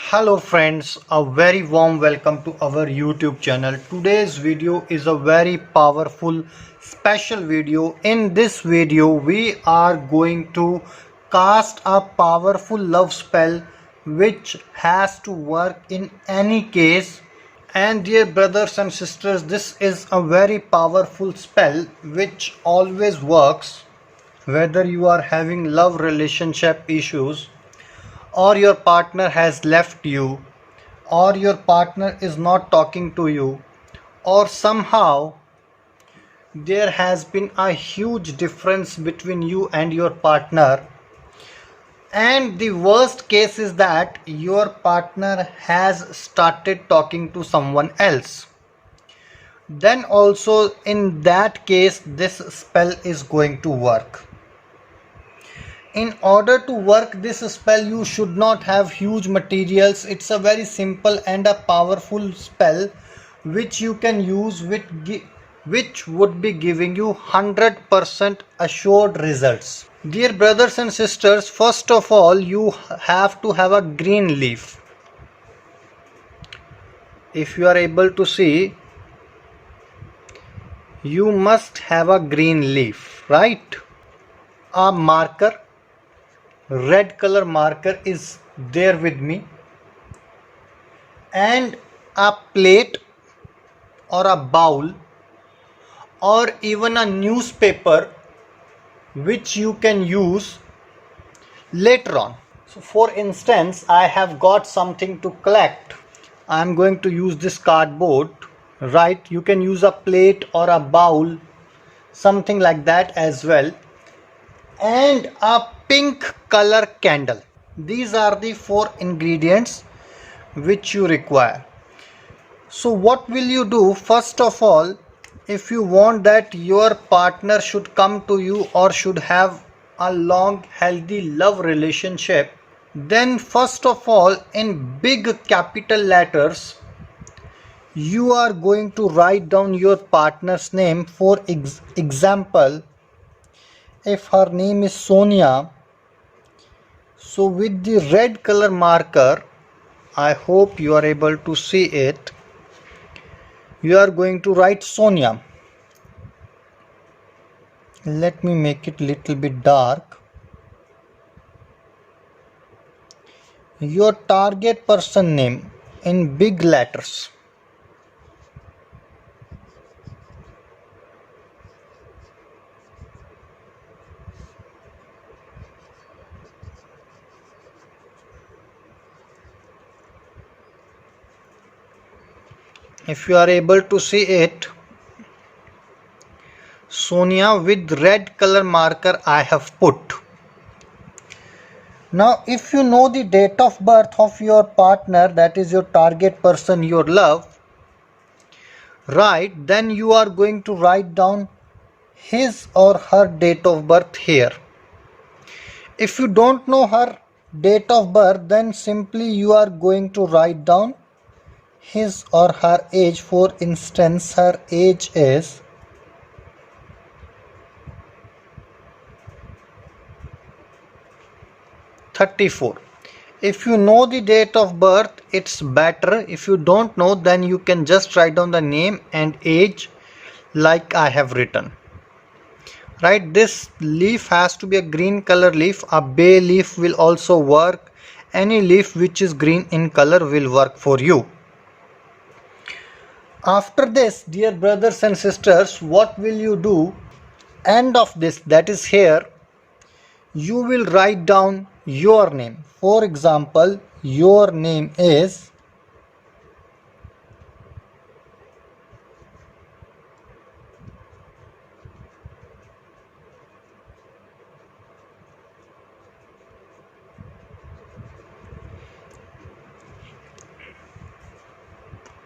Hello friends, a very warm welcome to our YouTube channel. Today's video is a very powerful special video. In this video we are going to cast a powerful love spell which has to work in any case. And dear brothers and sisters, this is a very powerful spell which always works whether you are having love relationship issues, or your partner has left you, or your partner is not talking to you, or somehow there has been a huge difference between you and your partner, and the worst case is that your partner has started talking to someone else. Then also in that case this spell is going to work. In order to work this spell you should not have huge materials. It's a very simple and a powerful spell which you can use which would be giving you 100% assured results. Dear brothers and sisters, first of all you have to have a green leaf. If you are able to see, you must have a green leaf, right? A marker, red color marker is there with me, and a plate or a bowl or even a newspaper which you can use later on. So for instance, I have got something to collect. I am going to use this cardboard, right? You can use a plate or a bowl, something like that as well, and a pink color candle. These are the four ingredients which you require. So what will you do? First of all, if you want that your partner should come to you or should have a long healthy love relationship, then first of all in big capital letters you are going to write down your partner's name. For example, if her name is Sonia, so with the red color marker, I hope you are able to see it, you are going to write Sonia. Let me make it little bit dark. Your target person name in big letters. If you are able to see it, Sonia with red color marker I have put. Now if you know the date of birth of your partner, that is your target person, your love, right, then you are going to write down his or her date of birth here. If you don't know her date of birth, then simply you are going to write down his or her age. For instance, her age is 34. If you know the date of birth, it's better. If you don't know, then you can just write down the name and age like I have written. Right, this leaf has to be a green color leaf. A bay leaf will also work. Any leaf which is green in color will work for you. After this, dear brothers and sisters, what will you do? End of this, that is here, you will write down your name. For example, your name is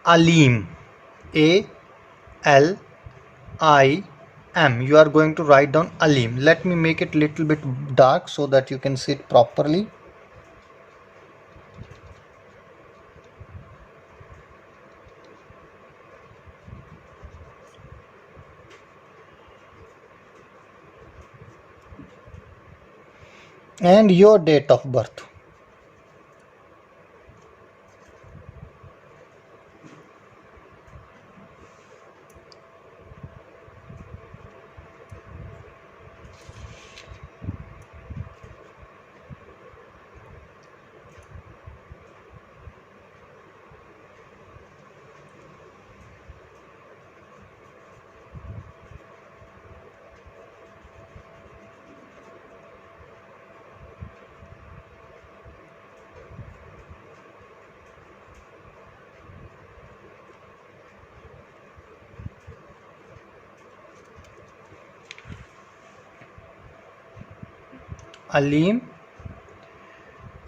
Alim. A-L-I-M. You are going to write down Alim. Let me make it little bit dark so that you can see it properly. And your date of birth. Alim.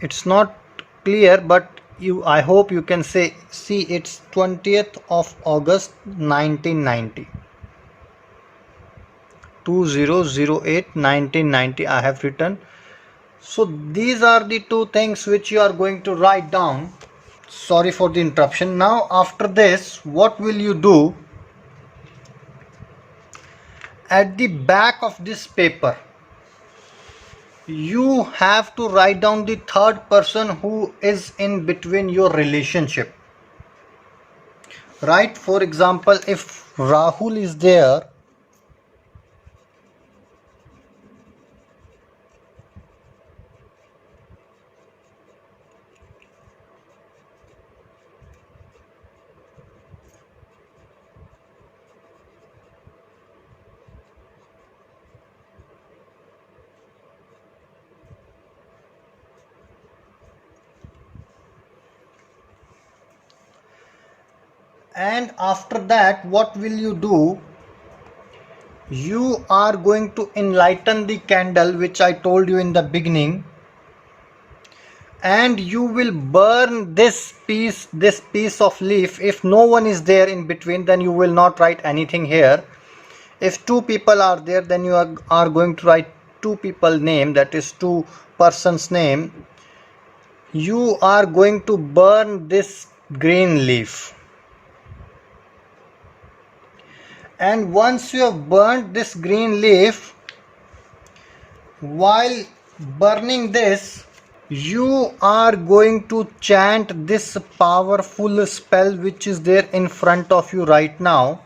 It's not clear, but I hope you can see it's 20th of August 1990. 2008 1990 I have written. So these are the two things which you are going to write down. Sorry for the interruption. Now after this, what will you do? At the back of this paper, you have to write down the third person who is in between your relationship. Right? For example, if Rahul is there, and after that, what will you do? You are going to enlighten the candle, which I told you in the beginning, and you will burn this piece of leaf. If no one is there in between, then you will not write anything here. If two people are there, then you are going to write two people name, that is two persons name. You are going to burn this green leaf, and once you have burnt this green leaf, while burning this, you are going to chant this powerful spell which is there in front of you right now.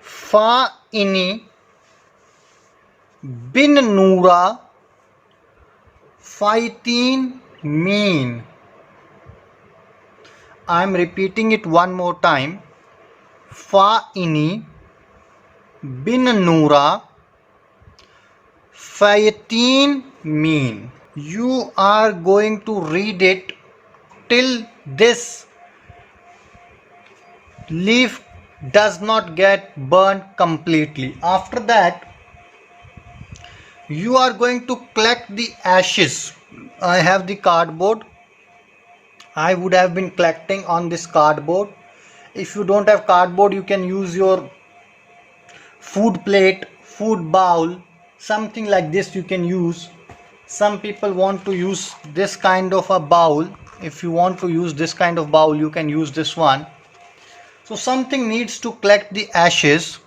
Fa ini bin Noora Faiteen Meen. I am repeating it one more time. Fa ini bin Noora Faiteen Meen. You are going to read it till this leaf does not get burnt completely. After that, you are going to collect the ashes. I have the cardboard. I would have been collecting on this cardboard. If you don't have cardboard, you can use your food plate, food bowl, something like this you can use. Some people want to use this kind of a bowl. If you want to use this kind of bowl, you can use this one. So something needs to collect the ashes.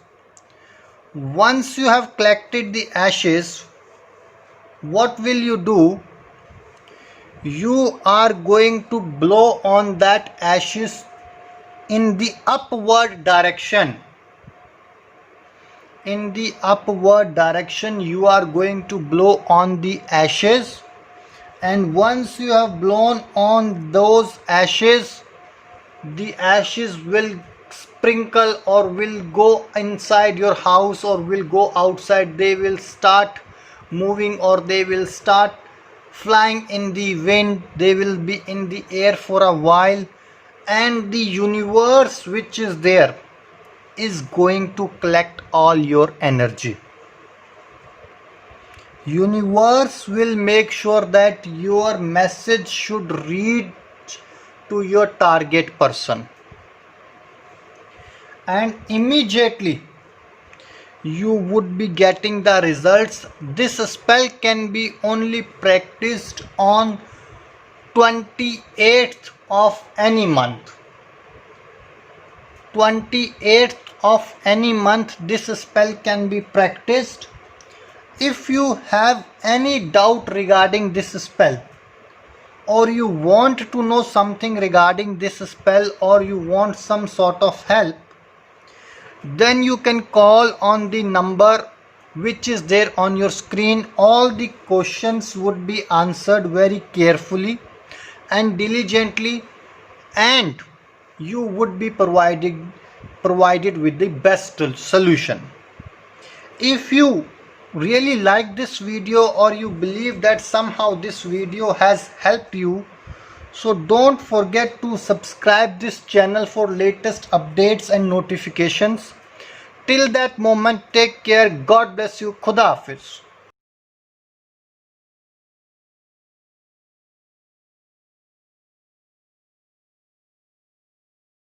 Once you have collected the ashes, what will you do? You are going to blow on that ashes in the upward direction. In the upward direction, you are going to blow on the ashes, and once you have blown on those ashes, the ashes will sprinkle or will go inside your house or will go outside. They will start moving or they will start flying in the wind. They will be in the air for a while, and the universe which is there is going to collect all your energy. Universe will make sure that your message should reach to your target person, and immediately you would be getting the results. This spell can be only practiced on 28th of any month. 28th of any month this spell can be practiced. If you have any doubt regarding this spell, or you want to know something regarding this spell, or you want some sort of help, then you can call on the number which is there on your screen. All the questions would be answered very carefully and diligently, and you would be provided with the best solution. If you really like this video, or you believe that somehow this video has helped you, so don't forget to subscribe this channel for latest updates and notifications. till that moment, take care. God bless you. Khuda Hafiz.